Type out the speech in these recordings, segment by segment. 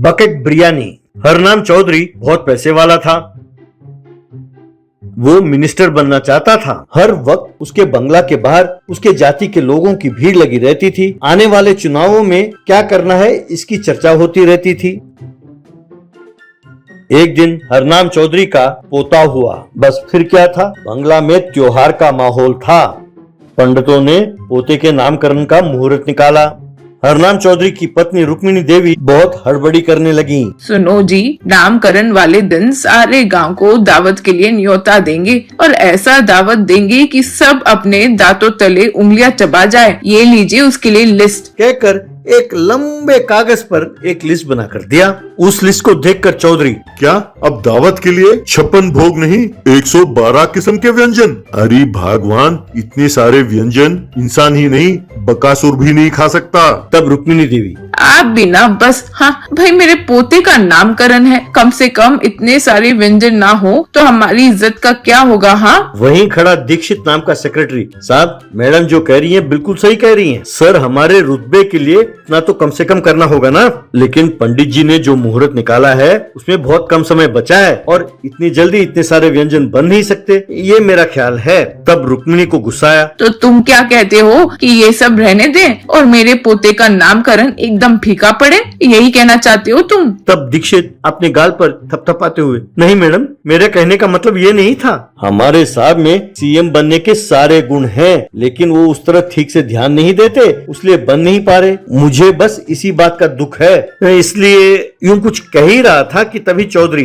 Bucket biryani. Harnam Chaudhary बहुत पैसे वाला था। वो मिनिस्टर बनना चाहता था। हर वक्त उसके बंगला के बाहर उसके जाति के लोगों की भीड़ लगी रहती थी। आने वाले चुनावों में क्या करना है इसकी चर्चा होती रहती थी। एक दिन हरनाम चौधरी का पोता हुआ। बस फिर क्या था, बंगला में त्योहार का माहौल था। पंडितों ने पोते के नामकरण का मुहूर्त निकाला। हरनाम चौधरी की पत्नी रुक्मिणी देवी बहुत हड़बड़ी करने लगी। सुनो जी, नामकरण वाले दिन सारे गांव को दावत के लिए न्योता देंगे और ऐसा दावत देंगे कि सब अपने दांतों तले उंगलियां चबा जाए। ये लीजिए उसके लिए लिस्ट। कहकर एक लंबे कागज पर एक लिस्ट बनाकर दिया। उस लिस्ट को देखकर चौधरी, क्या अब दावत के लिए 56 भोग नहीं 112 किस्म के व्यंजन? अरे भगवान, इतने सारे व्यंजन इंसान ही नहीं बकासुर भी नहीं खा सकता। तब रुक्मिणी देवी, आप भी ना बस। हाँ भाई, मेरे पोते का नामकरण है, कम से कम इतने सारे व्यंजन ना हो तो हमारी इज्जत का क्या होगा। हाँ, वहीं खड़ा दीक्षित नाम का सेक्रेटरी, साहब मैडम जो कह रही हैं बिल्कुल सही कह रही हैं। सर हमारे रुतबे के लिए इतना तो कम से कम करना होगा ना। लेकिन पंडित जी ने जो मुहूर्त निकाला है उसमें बहुत कम समय बचा है और इतनी जल्दी इतने सारे व्यंजन बन नहीं सकते, ये मेरा ख्याल है। तब रुक्मिणी को गुस्सा आया। तो तुम क्या कहते हो कि ये सब रहने दें और मेरे पोते का नामकरण एकदम फीका पड़े, यही कहना चाहते हो तुम? तब दीक्षित अपने गाल पर थपथपाते हुए, नहीं मैडम, मेरे कहने का मतलब ये नहीं था। हमारे साहब में सीएम बनने के सारे गुण हैं, लेकिन वो उस तरह ठीक से ध्यान नहीं देते, इसलिए बन नहीं पा रहे। मुझे बस इसी बात का दुख है, इसलिए यूं कुछ कह ही रहा था कि तभी चौधरी,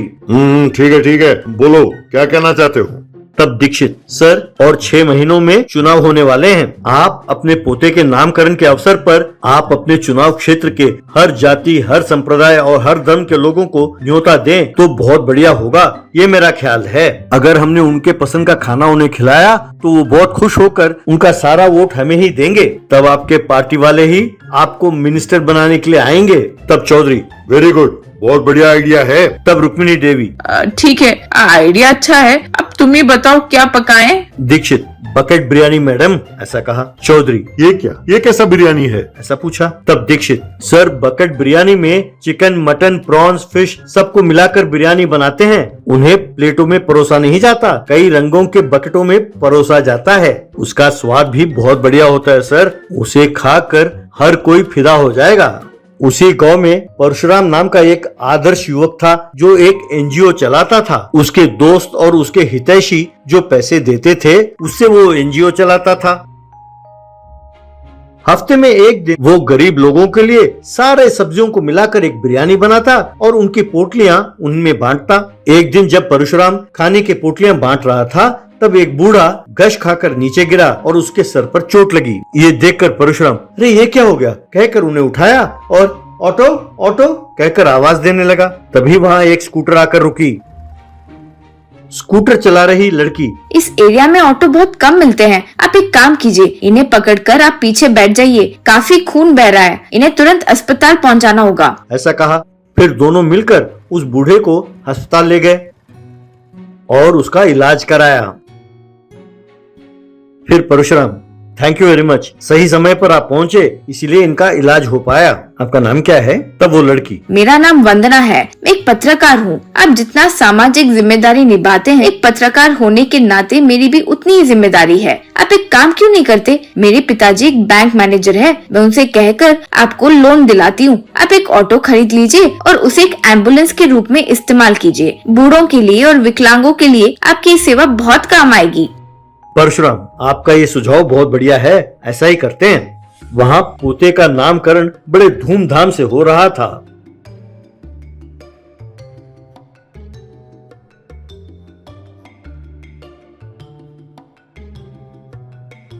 ठीक है, बोलो क्या कहना चाहते हो? तब दीक्षित, सर और 6 महीनों में चुनाव होने वाले हैं। आप अपने पोते के नामकरण के अवसर पर आप अपने चुनाव क्षेत्र के हर जाति, हर संप्रदाय और हर धर्म के लोगों को न्योता दें तो बहुत बढ़िया होगा, ये मेरा ख्याल है। अगर हमने उनके पसंद का खाना उन्हें खिलाया तो वो बहुत खुश होकर उनका सारा वोट हमें ही देंगे। तब आपके पार्टी वाले ही आपको मिनिस्टर बनाने के लिए आएंगे। तब चौधरी, वेरी गुड, बहुत बढ़िया आइडिया है। तब रुक्मिणी देवी, ठीक है, आइडिया अच्छा है, अब तुम ही बताओ क्या पकाएं? दीक्षित, बकेट बिरयानी मैडम, ऐसा कहा। चौधरी, ये क्या, ये कैसा बिरयानी है? ऐसा पूछा। तब दीक्षित, सर बकेट बिरयानी में चिकन, मटन, प्रॉन्स, फिश सबको मिलाकर बिरयानी बनाते हैं। उन्हें प्लेटों में परोसा नहीं जाता, कई रंगों के बकेटों में परोसा जाता है। उसका स्वाद भी बहुत बढ़िया होता है सर, उसे खाकर हर कोई फिदा हो जाएगा। उसी गांव में परशुराम नाम का एक आदर्श युवक था जो एक एनजीओ चलाता था। उसके दोस्त और उसके हितैषी जो पैसे देते थे उससे वो एनजीओ चलाता था। हफ्ते में एक दिन वो गरीब लोगों के लिए सारे सब्जियों को मिलाकर एक बिरयानी बनाता और उनकी पोटलियां उनमें बांटता। एक दिन जब परशुराम खाने की पोटलियां बांट रहा था तब एक बूढ़ा गश खाकर नीचे गिरा और उसके सर पर चोट लगी। ये देखकर परशुराम, अरे ये क्या हो गया, कहकर उन्हें उठाया और ऑटो ऑटो कहकर आवाज देने लगा। तभी वहाँ एक स्कूटर आकर रुकी। स्कूटर चला रही लड़की, इस एरिया में ऑटो बहुत कम मिलते हैं, आप एक काम कीजिए, इन्हें पकड़कर आप पीछे बैठ जाइए, काफी खून बह रहा है, इन्हें तुरंत अस्पताल पहुंचाना होगा। ऐसा कहा। फिर दोनों मिलकर उस बूढ़े को अस्पताल ले गए और उसका इलाज कराया। फिर Parashuram, thank you very much, सही समय पर आप पहुंचे इसीलिए इनका इलाज हो पाया। आपका नाम क्या है? तब वो लड़की, मेरा नाम वंदना है, मैं एक पत्रकार हूँ। आप जितना सामाजिक जिम्मेदारी निभाते हैं, एक पत्रकार होने के नाते मेरी भी उतनी ही जिम्मेदारी है। आप एक काम क्यों नहीं करते? मेरे पिताजी एक बैंक मैनेजर है, मैं उनसे कहकर आपको लोन दिलाती हूँ। आप एक ऑटो खरीद लीजिए और उसे एक एम्बुलेंस के रूप में इस्तेमाल कीजिए। बूढ़ों के लिए और विकलांगों के लिए आपकी सेवा बहुत काम आएगी। परशुराम, आपका ये सुझाव बहुत बढ़िया है, ऐसा ही करते हैं। वहाँ पोते का नामकरण बड़े धूमधाम से हो रहा था।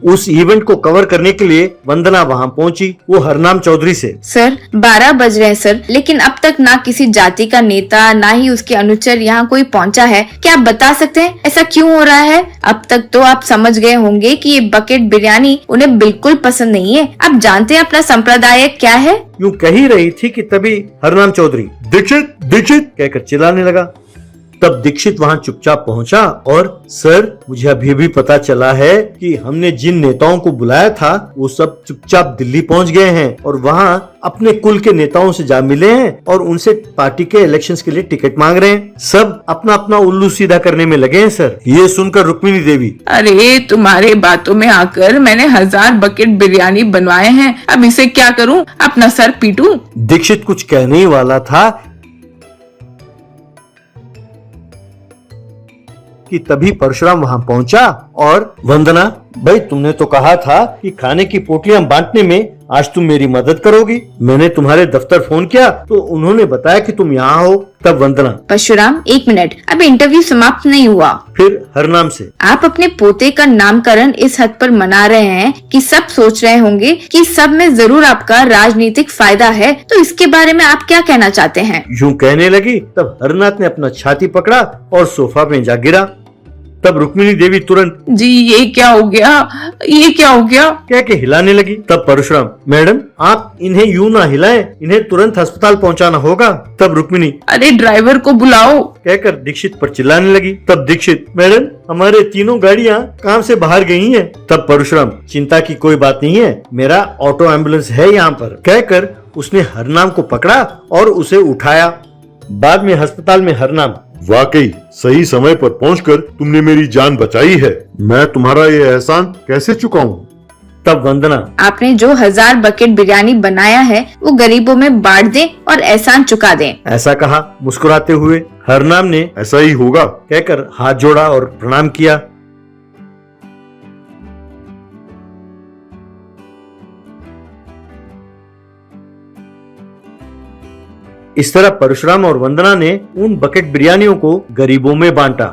उस इवेंट को कवर करने के लिए वंदना वहाँ पहुंची, वो हरनाम चौधरी से। सर 12 बज रहे हैं सर, लेकिन अब तक ना किसी जाति का नेता ना ही उसके अनुचर यहाँ कोई पहुँचा है। क्या आप बता सकते हैं ऐसा क्यों हो रहा है? अब तक तो आप समझ गए होंगे कि ये बकेट बिरयानी उन्हें बिल्कुल पसंद नहीं है। आप जानते हैं अपना संप्रदाय क्या है? यूँ कह ही रही थी कि तभी हरनाम चौधरी, दीक्षित दीक्षित कहकर चिल्लाने लगा। तब दीक्षित वहाँ चुपचाप पहुँचा और सर मुझे अभी भी पता चला है कि हमने जिन नेताओं को बुलाया था वो सब चुपचाप दिल्ली पहुँच गए हैं और वहाँ अपने कुल के नेताओं से जा मिले हैं और उनसे पार्टी के इलेक्शंस के लिए टिकट मांग रहे हैं। सब अपना अपना उल्लू सीधा करने में लगे हैं सर। ये सुनकर रुक्मिणी देवी, अरे तुम्हारे बातों में आकर मैंने 1000 बकेट बिरयानी बनवाए हैं, अब इसे क्या करूं, अपना सर पीटूं? दीक्षित कुछ कहने ही वाला था कि तभी परशुराम वहां पहुंचा और वंदना, भाई तुमने तो कहा था कि खाने की पोटलियां बांटने में आज तुम मेरी मदद करोगी। मैंने तुम्हारे दफ्तर फोन किया तो उन्होंने बताया कि तुम यहाँ हो। तब वंदना, परशुराम 1 मिनट, अब इंटरव्यू समाप्त नहीं हुआ। फिर हरनाम से, आप अपने पोते का नामकरण इस हद पर मना रहे हैं कि सब सोच रहे होंगे कि सब में जरूर आपका राजनीतिक फायदा है, तो इसके बारे में आप क्या कहना चाहते हैं? यूं कहने लगी तब हरनाथ ने अपना छाती पकड़ा और सोफा पे जा गिरा। तब रुक्मिणी देवी तुरंत, जी ये क्या हो गया, ये क्या हो गया? कह के हिलाने लगी। तब परशुराम, मैडम आप इन्हें यूं ना हिलाएं, इन्हें तुरंत अस्पताल पहुंचाना होगा। तब रुक्मिणी, अरे ड्राइवर को बुलाओ। कहकर दीक्षित पर चिल्लाने लगी। तब दीक्षित, मैडम हमारे तीनों गाड़ियां काम से बाहर गई हैं। तब परशुराम, चिंता की कोई बात नहीं है, मेरा ऑटो एम्बुलेंस है यहाँ पर। कहकर उसने हरनाम को पकड़ा और उसे उठाया। बाद में अस्पताल में हरनाम, वाकई सही समय पर पहुंचकर तुमने मेरी जान बचाई है। मैं तुम्हारा ये एहसान कैसे चुकाऊं? तब वंदना, आपने जो 1000 बकेट बिरयानी बनाया है वो गरीबों में बांट दें और एहसान चुका दें। ऐसा कहा मुस्कुराते हुए। हरनाम ने ऐसा ही होगा। कहकर हाथ जोड़ा और प्रणाम किया। इस तरह परशुराम और वंदना ने उन बकेट बिरयानियों को गरीबों में बांटा।